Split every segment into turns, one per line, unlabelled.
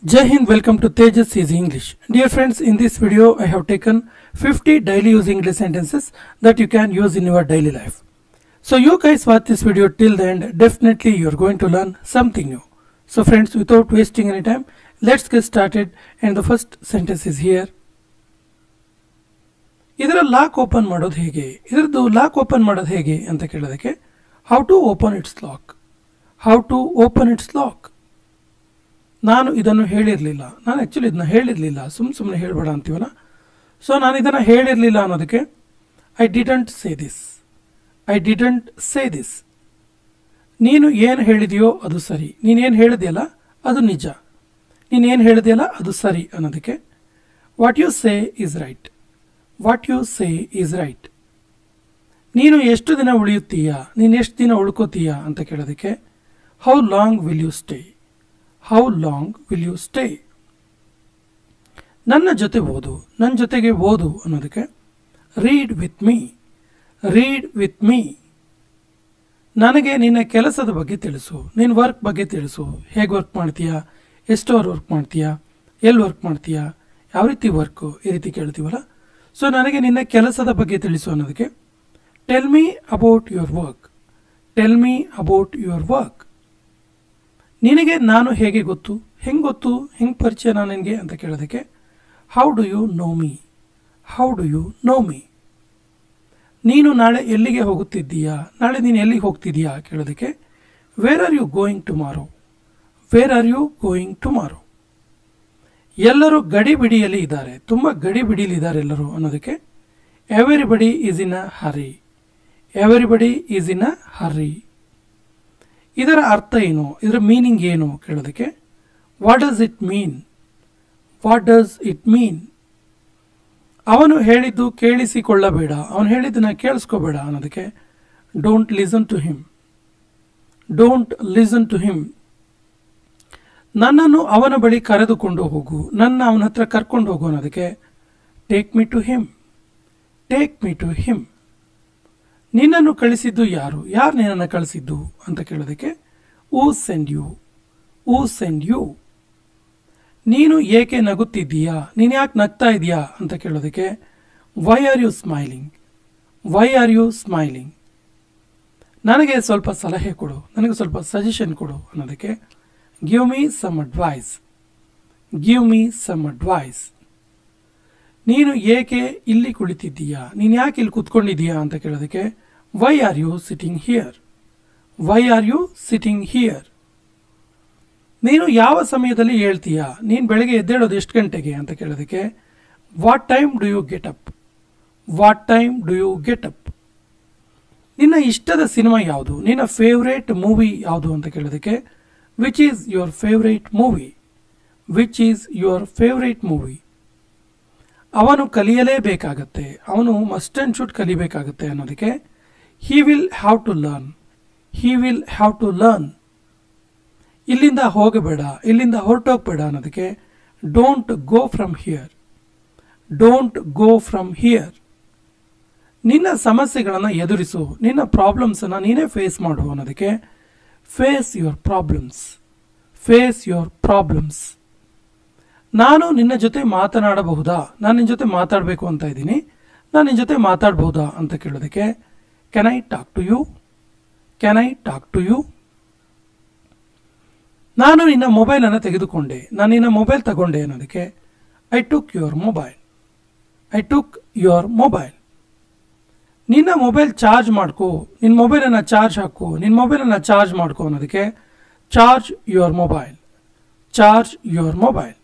Jai Hind, welcome to Tejas Easy English. Dear friends, in this video I have taken 50 daily use English sentences that you can use in your daily life. So you guys watch this video till the end, definitely you are going to learn something new. So friends, without wasting any time, let's get started, and the first sentence is here. ಇದರ lock open ಮಾಡೋದು ಹೇಗೆ, ಇದರದ್ದು lock open ಮಾಡೋದು ಹೇಗೆ ಅಂತ ಕೇಳೋದಕ್ಕೆ how to open its lock, how to open its lock. ನಾನು ಇದನ್ನು ಹೇಳಿರಲಿಲ್ಲ, ನಾನು ಆ್ಯಕ್ಚುಲಿ ಇದನ್ನ ಹೇಳಿರಲಿಲ್ಲ, ಸುಮ್ಮನೆ ಹೇಳಬೇಡ ಅಂತೀವಲ್ಲ. ಸೊ ನಾನು ಇದನ್ನು ಹೇಳಿರಲಿಲ್ಲ ಅನ್ನೋದಕ್ಕೆ I didn't say this, I didn't say this. ನೀನು ಏನು ಹೇಳಿದೆಯೋ ಅದು ಸರಿ, ನೀನೇನು ಹೇಳಿದೆಯಲ್ಲ ಅದು ನಿಜ, ನೀನೇನು ಹೇಳಿದೆಯಲ್ಲ ಅದು ಸರಿ ಅನ್ನೋದಕ್ಕೆ what you say is right, what you say is right. ನೀನು ಎಷ್ಟು ದಿನ ಉಳಿಯುತ್ತೀಯಾ, ನೀನು ಎಷ್ಟು ದಿನ ಉಳ್ಕೋತೀಯಾ ಅಂತ ಕೇಳೋದಕ್ಕೆ how long will you stay, how long will you stay. ನನ್ನ ಜೊತೆ ಓದು, ನನ್ನ ಜೊತೆಗೆ ಓದು ಅನ್ನೋದಕ್ಕೆ read with me, read with me. ನನಗೆ ನಿನ್ನ ಕೆಲಸದ ಬಗ್ಗೆ ತಿಳಿಸು, ನಿನ್ನ ವರ್ಕ್ ಬಗ್ಗೆ ತಿಳಿಸು, ಹೇಗೆ ವರ್ಕ್ ಮಾಡ್ತೀಯಾ, ಎಷ್ಟು ಅವರ್ ವರ್ಕ್ ಮಾಡ್ತೀಯಾ, ಎಲ್ಲಿ ವರ್ಕ್ ಮಾಡ್ತೀಯಾ, ಯಾವ ರೀತಿ ವರ್ಕು, ಈ ರೀತಿ ಕೇಳ್ತೀವಲ್ಲ. ಸೊ ನನಗೆ ನಿನ್ನ ಕೆಲಸದ ಬಗ್ಗೆ ತಿಳಿಸು ಅನ್ನೋದಕ್ಕೆ tell me about your work, tell me about your work. ನಿನಗೆ ನಾನು ಹೇಗೆ ಗೊತ್ತು, ಹೆಂಗೆ ಗೊತ್ತು, ಹೆಂಗೆ ಪರಿಚಯ ನಾನು ನಿನಗೆ ಅಂತ ಕೇಳೋದಕ್ಕೆ how do you know me, how do you know me. ನೀನು ನಾಳೆ ಎಲ್ಲಿಗೆ ಹೋಗುತ್ತಿದ್ದೀಯಾ, ನಾಳೆ ನೀನು ಎಲ್ಲಿಗೆ ಹೋಗ್ತಿದ್ದೀಯಾ ಕೇಳೋದಕ್ಕೆ where are you going tomorrow, where are you going tomorrow. ಎಲ್ಲರೂ ಗಡಿಬಿಡಿಯಲ್ಲಿ ಇದ್ದಾರೆ, ತುಂಬ ಗಡಿಬಿಡಿಯಲ್ಲಿ ಇದ್ದಾರೆ ಎಲ್ಲರೂ ಅನ್ನೋದಕ್ಕೆ everybody is in a hurry, everybody is in a hurry. ಇದರ ಅರ್ಥ ಏನು, ಇದರ ಮೀನಿಂಗ್ ಏನು ಕೇಳೋದಕ್ಕೆ what does it mean, what does it mean. ಅವನು ಹೇಳಿದ್ದು ಕೇಳಿಸಿಕೊಳ್ಳಬೇಡ, ಅವನು ಹೇಳಿದ್ದನ್ನ ಕೇಳಿಸ್ಕೋಬೇಡ ಅನ್ನೋದಕ್ಕೆ don't listen to him, don't listen to him. ನನ್ನನ್ನು ಅವನ ಬಳಿ ಕರೆದುಕೊಂಡು ಹೋಗು, ನನ್ನ ಅವನ ಹತ್ರ ಕರ್ಕೊಂಡು ಹೋಗು ಅನ್ನೋದಕ್ಕೆ take me to him, take me to him. ನಿನ್ನನ್ನು ಕಳಿಸಿದ್ದು ಯಾರು, ಯಾರು ನಿನ್ನನ್ನು ಕಳಿಸಿದ್ದು ಅಂತ ಕೇಳೋದಕ್ಕೆ who send you, who send you. ನೀನು ಏಕೆ ನಗುತ್ತಿದ್ದೀಯಾ, ನೀನು ಯಾಕೆ ನಗ್ತಾ ಇದೆಯಾ ಅಂತ ಕೇಳೋದಕ್ಕೆ why are you smiling, why are you smiling. ನನಗೆ ಸ್ವಲ್ಪ ಸಲಹೆ ಕೊಡು, ನನಗೆ ಸ್ವಲ್ಪ ಸಜೆಷನ್ ಕೊಡು ಅನ್ನೋದಕ್ಕೆ give me some advice, give me some advice. ನೀನು ಏಕೆ ಇಲ್ಲಿ ಕುಳಿತಿದ್ದೀಯಾ, ನೀನು ಯಾಕೆ ಇಲ್ಲಿ ಕೂತ್ಕೊಂಡಿದ್ದೀಯಾ ಅಂತ ಕೇಳೋದಕ್ಕೆ why are you sitting here, why are you sitting here. ನೀನು ಯಾವ ಸಮಯದಲ್ಲಿ ಹೇಳ್ತೀಯಾ, ನೀನು ಬೆಳಗ್ಗೆ ಎದ್ದೇಳೋದು ಎಷ್ಟು ಗಂಟೆಗೆ ಅಂತ ಕೇಳೋದಕ್ಕೆ what time do you get up, what time do you get up. ನಿನ್ನ ಇಷ್ಟದ ಸಿನಿಮಾ ಯಾವುದು, ನಿನ್ನ ಫೇವ್ರೇಟ್ ಮೂವಿ ಯಾವುದು ಅಂತ ಕೇಳೋದಕ್ಕೆ which is your favourite movie, which is your favourite movie. ಅವನು ಕಲಿಯಲೇಬೇಕಾಗತ್ತೆ, ಅವನು ಮಸ್ಟ್ ಆ್ಯಂಡ್ ಶುಡ್ ಕಲಿಬೇಕಾಗತ್ತೆ ಅನ್ನೋದಕ್ಕೆ he will have to learn, he will have to learn. ಇಲ್ಲಿಂದ ಹೋಗಬೇಡ, ಇಲ್ಲಿಂದ ಹೊರಟೋಗ್ಬೇಡ ಅನ್ನೋದಕ್ಕೆ don't go from here, don't go from here. ನಿನ್ನ ಸಮಸ್ಯೆಗಳನ್ನು ಎದುರಿಸು, ನಿನ್ನ ಪ್ರಾಬ್ಲಮ್ಸನ್ನು ನೀನೇ ಫೇಸ್ ಮಾಡು ಅನ್ನೋದಕ್ಕೆ face your problems, face your problems. ನಾನು ನಿನ್ನ ಜೊತೆ ಮಾತನಾಡಬಹುದಾ, ನಾನು ನಿನ್ನ ಜೊತೆ ಮಾತಾಡಬೇಕು ಅಂತ ಇದ್ದೀನಿ, ನಾನು ನಿನ್ನ ಜೊತೆ ಮಾತಾಡಬಹುದಾ ಅಂತ ಕೇಳೋದಕ್ಕೆ can I talk to you, can I talk to you. ನಾನು ನಿನ್ನ ಮೊಬೈಲನ್ನು ತೆಗೆದುಕೊಂಡೆ, ನಾನು ನಿನ್ನ ಮೊಬೈಲ್ ತಗೊಂಡೆ ಅನ್ನೋದಕ್ಕೆ I took your mobile, I took your mobile. ನಿನ್ನ ಮೊಬೈಲ್ ಚಾರ್ಜ್ ಮಾಡ್ಕೋ, ನಿನ್ನ ಮೊಬೈಲನ್ನು ಚಾರ್ಜ್ ಹಾಕು, ನಿನ್ನ ಮೊಬೈಲನ್ನು ಚಾರ್ಜ್ ಮಾಡ್ಕೋ ಅನ್ನೋದಕ್ಕೆ charge your mobile, charge your mobile.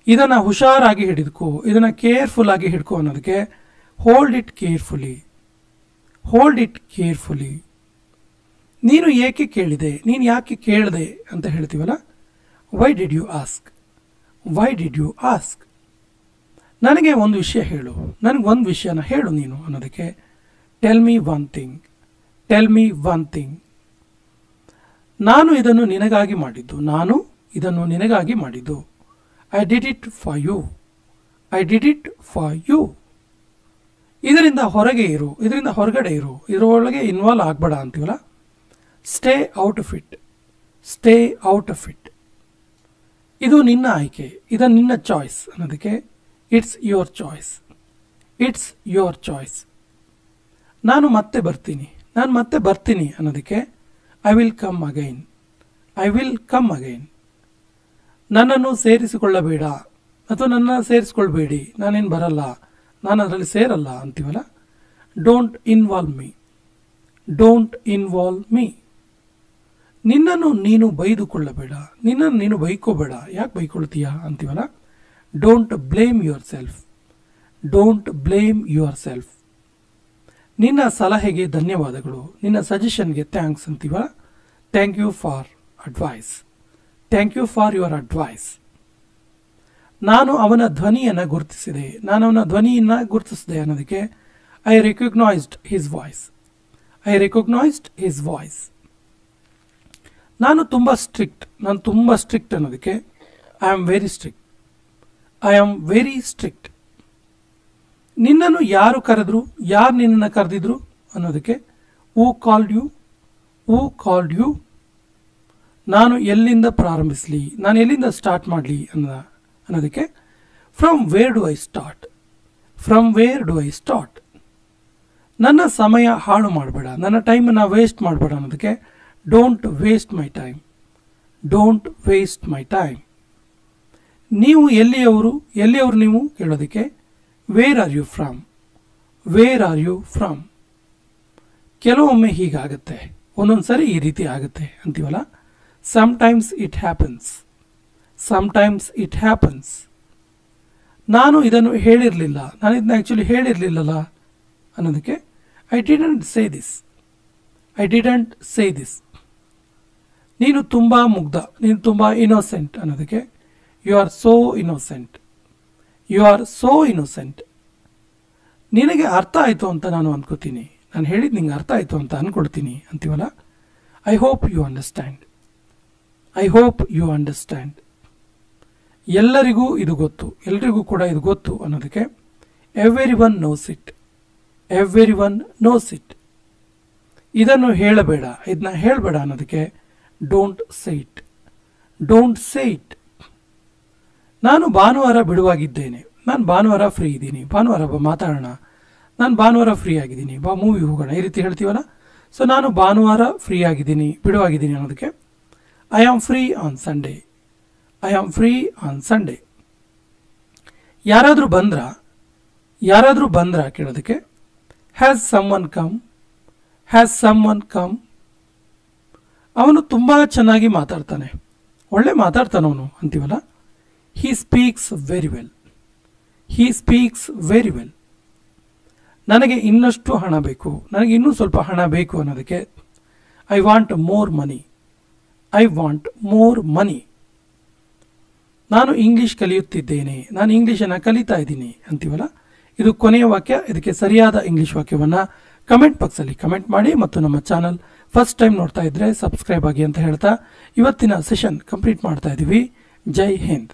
ಇದನ್ನು ಹುಷಾರಾಗಿ ಹಿಡಿದುಕೋ, ಇದನ್ನು ಕೇರ್ಫುಲ್ ಆಗಿ ಹಿಡ್ಕೋ ಅನ್ನೋದಕ್ಕೆ hold it carefully, hold it carefully. ನೀನು ಏಕೆ ಕೇಳಿದೆ, ನೀನು ಯಾಕೆ ಕೇಳಿದೆ ಅಂತ ಹೇಳ್ತೀವಲ್ಲ why did you ask, why did you ask. ನನಗೆ ಒಂದು ವಿಷಯ ಹೇಳು, ನನಗೆ ಒಂದು ವಿಷಯನ ಹೇಳು ನೀನು ಅನ್ನೋದಕ್ಕೆ tell me one thing, tell me one thing. ನಾನು ಇದನ್ನು ನಿನಗಾಗಿ ಮಾಡಿದ್ದು, ನಾನು ಇದನ್ನು ನಿನಗಾಗಿ ಮಾಡಿದ್ದು. I did it for you, I did it for you. ಇದರಿಂದ ಹೊರಗೆ ಇರು, ಇದರಿಂದ ಹೊರಗಡೆ ಇರು, ಇದರೊಳಗೆ ಇನ್ವಾಲ್ವ್ ಆಗಬೇಡ ಅಂತೀವಲ್ಲ. Stay out of it, stay out of it. ಇದು ನಿನ್ನ ಆಯ್ಕೆ, ಇದು ನಿನ್ನ ಚಾಯ್ಸ್ ಅನ್ನೋದಕ್ಕೆ it's your choice. It's your choice. ನಾನು ಮತ್ತೆ ಬರ್ತೀನಿ, ನಾನು ಮತ್ತೆ ಬರ್ತೀನಿ ಅನ್ನೋದಕ್ಕೆ I will come again. I will come again. ನನ್ನನ್ನು ಸೇರಿಸಿಕೊಳ್ಳಬೇಡ ಅಥವಾ ನನ್ನ ಸೇರಿಸ್ಕೊಳ್ಬೇಡಿ, ನಾನೇನು ಬರಲ್ಲ, ನಾನು ಅದರಲ್ಲಿ ಸೇರಲ್ಲ ಅಂತೀವಲ್ಲ, don't involve me. Don't involve me. ನಿನ್ನನ್ನು ನೀನು ಬೈದುಕೊಳ್ಳಬೇಡ, ನಿನ್ನನ್ನು ನೀನು ಬೈಕೋಬೇಡ, ಯಾಕೆ ಬೈಕೊಳ್ತೀಯಾ ಅಂತೀವಲ್ಲ, don't blame yourself. Don't blame yourself. ನಿನ್ನ ಸಲಹೆಗೆ ಧನ್ಯವಾದಗಳು, ನಿನ್ನ ಸಜೆಷನ್ಗೆ ಥ್ಯಾಂಕ್ಸ್ ಅಂತೀವಲ್ಲ, thank you for advice. Thank you for your advice. ನಾನು ಅವನ ಧ್ವನಿಯನ್ನು ಗುರುತಿಸಿದೆ, ನಾನು ಅವನ ಧ್ವನಿಯನ್ನು ಗುರುತಿಸಿದೆ ಅನ್ನೋದಕ್ಕೆ I recognised his voice. I recognised his voice. ನಾನು ತುಂಬ ಸ್ಟ್ರಿಕ್ಟ್, ನಾನು ತುಂಬ ಸ್ಟ್ರಿಕ್ಟ್ ಅನ್ನೋದಕ್ಕೆ I am very strict. I am very strict. ನಿನ್ನನ್ನು ಯಾರು ಕರೆದ್ರು, ಯಾರು ನಿನ್ನನ್ನು ಕರೆದಿದ್ರು ಅನ್ನೋದಕ್ಕೆ who called you. Who called you. ನಾನು ಎಲ್ಲಿಂದ ಪ್ರಾರಂಭಿಸಲಿ, ನಾನು ಎಲ್ಲಿಂದ ಸ್ಟಾರ್ಟ್ ಮಾಡಲಿ ಅನ್ನೋದಕ್ಕೆ from where do I start. From where do I start. ನನ್ನ ಸಮಯ ಹಾಳು ಮಾಡಬೇಡ, ನನ್ನ ಟೈಮನ್ನು ವೇಸ್ಟ್ ಮಾಡಬೇಡ ಅನ್ನೋದಕ್ಕೆ don't waste my time. Don't waste my time. ನೀವು ಎಲ್ಲಿಯವರು, ಎಲ್ಲಿಯವರು ನೀವು ಕೇಳೋದಕ್ಕೆ where are you from. Where are you from. ಕೆಲವೊಮ್ಮೆ ಹೀಗಾಗತ್ತೆ, ಒಂದೊಂದು ಸರಿ ಈ ರೀತಿ ಆಗುತ್ತೆ ಅಂತೀವಲ್ಲ, sometimes it happens. Sometimes it happens. ನಾನು ಇದನ್ನು ಹೇಳಿರಲಿಲ್ಲ, ನಾನು ಇದನ್ನ ಆ್ಯಕ್ಚುಲಿ ಹೇಳಿರಲಿಲ್ಲಲ್ಲ ಅನ್ನೋದಕ್ಕೆ I didn't say this. I didn't say this. ನೀನು ತುಂಬ ಮುಗ್ಧ, ನೀನು ತುಂಬ ಇನ್ನೋಸೆಂಟ್ ಅನ್ನೋದಕ್ಕೆ you are so innocent. You are so innocent. ನಿನಗೆ ಅರ್ಥ ಆಯಿತು ಅಂತ ನಾನು ಅಂದ್ಕೋತೀನಿ, ನಾನು ಹೇಳಿದ್ದು ನಿಂಗೆ ಅರ್ಥ ಆಯಿತು ಅಂತ ಅಂದ್ಕೊಳ್ತೀನಿ ಅಂತೀವಲ್ಲ, I hope you understand. I hope you understand. ಎಲ್ಲರಿಗೂ ಇದು ಗೊತ್ತು, ಎಲ್ಲರಿಗೂ ಕೂಡ ಇದು ಗೊತ್ತು ಅನ್ನೋದಕ್ಕೆ everyone knows it. Everyone knows it. ಇದನ್ನು ಹೇಳಬೇಡ, ಇದನ್ನ ಹೇಳಬೇಡ ಅನ್ನೋದಕ್ಕೆ don't say it. Don't say it. ನಾನು ಭಾನುವಾರ ಬಿಡುವಾಗಿದ್ದೇನೆ, ನಾನು ಭಾನುವಾರ ಫ್ರೀ ಇದ್ದೀನಿ, ಭಾನುವಾರ ಬಾ ಮಾತಾಡೋಣ, ನಾನು ಭಾನುವಾರ ಫ್ರೀ ಆಗಿದ್ದೀನಿ, ಬಾ ಮೂವಿ ಹೋಗೋಣ, ಈ ರೀತಿ ಹೇಳ್ತೀವಲ್ಲ. ಸೊ ನಾನು ಭಾನುವಾರ ಫ್ರೀ ಆಗಿದ್ದೀನಿ, ಬಿಡುವಾಗಿದ್ದೀನಿ ಅನ್ನೋದಕ್ಕೆ I am free on Sunday. I am free on Sunday. ಯಾರಾದರೂ ಬಂದ್ರ ಕೇಳೋದಕ್ಕೆ has someone come. Has someone come. ಅವನು ತುಂಬ ಚೆನ್ನಾಗಿ ಮಾತಾಡ್ತಾನೆ, ಒಳ್ಳೆ ಮಾತಾಡ್ತಾನವನು ಅಂತೀವಲ್ಲ, he speaks very well. He speaks very well. ನನಗೆ ಇನ್ನಷ್ಟು ಹಣ ಬೇಕು, ನನಗೆ ಇನ್ನೂ ಸ್ವಲ್ಪ ಹಣ ಬೇಕು ಅನ್ನೋದಕ್ಕೆ I want more money. I want more money. ನಾನು ಇಂಗ್ಲೀಷ್ ಕಲಿಯುತ್ತಿದ್ದೇನೆ, ನಾನು ಇಂಗ್ಲೀಷನ್ನು ಕಲಿತಾ ಇದ್ದೀನಿ ಅಂತೀವಲ್ಲ, ಇದು ಕೊನೆಯ ವಾಕ್ಯ. ಇದಕ್ಕೆ ಸರಿಯಾದ ಇಂಗ್ಲೀಷ್ ವಾಕ್ಯವನ್ನು ಕಮೆಂಟ್ ಬಾಕ್ಸಲ್ಲಿ ಕಮೆಂಟ್ ಮಾಡಿ, ಮತ್ತು ನಮ್ಮ ಚಾನಲ್ ಫಸ್ಟ್ ಟೈಮ್ ನೋಡ್ತಾ ಇದ್ದರೆ ಸಬ್ಸ್ಕ್ರೈಬ್ ಆಗಿ ಅಂತ ಹೇಳ್ತಾ ಇವತ್ತಿನ ಸೆಷನ್ ಕಂಪ್ಲೀಟ್ ಮಾಡ್ತಾ ಇದ್ದೀವಿ. ಜೈ ಹಿಂದ್.